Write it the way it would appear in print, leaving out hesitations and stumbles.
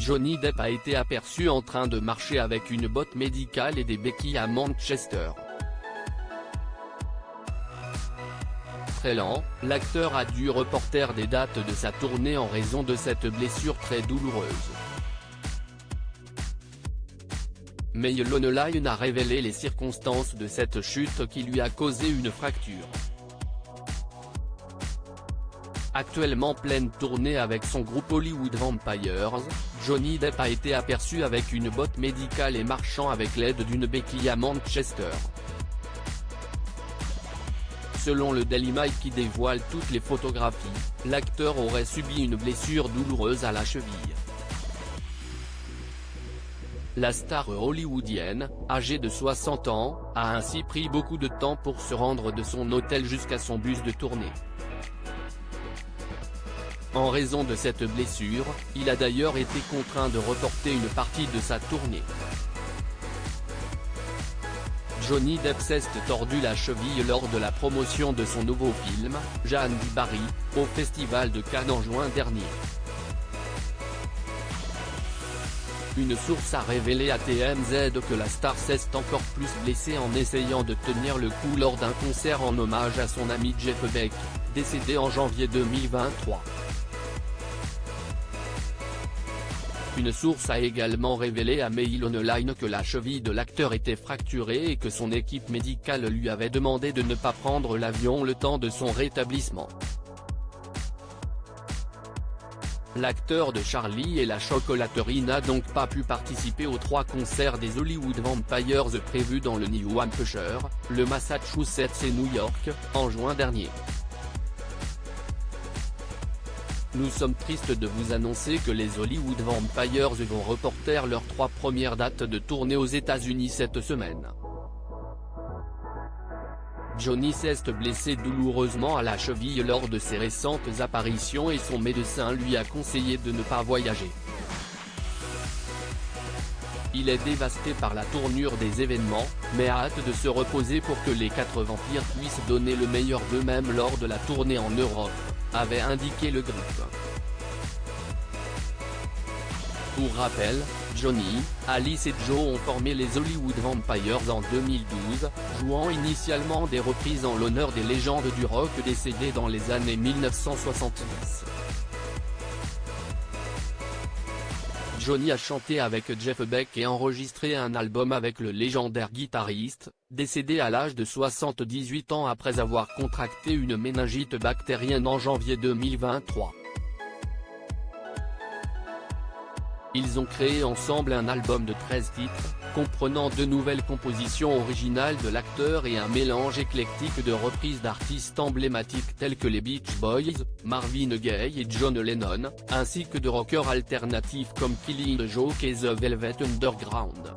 Johnny Depp a été aperçu en train de marcher avec une botte médicale et des béquilles à Manchester. Très lent, l'acteur a dû reporter des dates de sa tournée en raison de cette blessure très douloureuse. Mail Online a révélé les circonstances de cette chute qui lui a causé une fracture. Actuellement pleine tournée avec son groupe Hollywood Vampires, Johnny Depp a été aperçu avec une botte médicale et marchant avec l'aide d'une béquille à Manchester. Selon le Daily Mail qui dévoile toutes les photographies, l'acteur aurait subi une blessure douloureuse à la cheville. La star hollywoodienne, âgée de 60 ans, a ainsi pris beaucoup de temps pour se rendre de son hôtel jusqu'à son bus de tournée. En raison de cette blessure, il a d'ailleurs été contraint de reporter une partie de sa tournée. Johnny Depp s'est tordu la cheville lors de la promotion de son nouveau film, Jeanne d'Ibarry, au Festival de Cannes en juin dernier. Une source a révélé à TMZ que la star s'est encore plus blessée en essayant de tenir le coup lors d'un concert en hommage à son ami Jeff Beck, décédé en janvier 2023. Une source a également révélé à Mail Online que la cheville de l'acteur était fracturée et que son équipe médicale lui avait demandé de ne pas prendre l'avion le temps de son rétablissement. L'acteur de Charlie et la chocolaterie n'a donc pas pu participer aux 3 concerts des Hollywood Vampires prévus dans le New Hampshire, le Massachusetts et New York, en juin dernier. Nous sommes tristes de vous annoncer que les Hollywood Vampires vont reporter leurs 3 premières dates de tournée aux États-Unis cette semaine. Johnny s'est blessé douloureusement à la cheville lors de ses récentes apparitions et son médecin lui a conseillé de ne pas voyager. Il est dévasté par la tournure des événements, mais a hâte de se reposer pour que les 4 vampires puissent donner le meilleur d'eux-mêmes lors de la tournée en Europe, avait indiqué le groupe. Pour rappel, Johnny, Alice et Joe ont formé les Hollywood Vampires en 2012, jouant initialement des reprises en l'honneur des légendes du rock décédées dans les années 1970. Johnny a chanté avec Jeff Beck et enregistré un album avec le légendaire guitariste, décédé à l'âge de 78 ans après avoir contracté une méningite bactérienne en janvier 2023. Ils ont créé ensemble un album de 13 titres, comprenant 2 nouvelles compositions originales de l'acteur et un mélange éclectique de reprises d'artistes emblématiques tels que les Beach Boys, Marvin Gaye et John Lennon, ainsi que de rockers alternatifs comme Killing Joke et The Velvet Underground.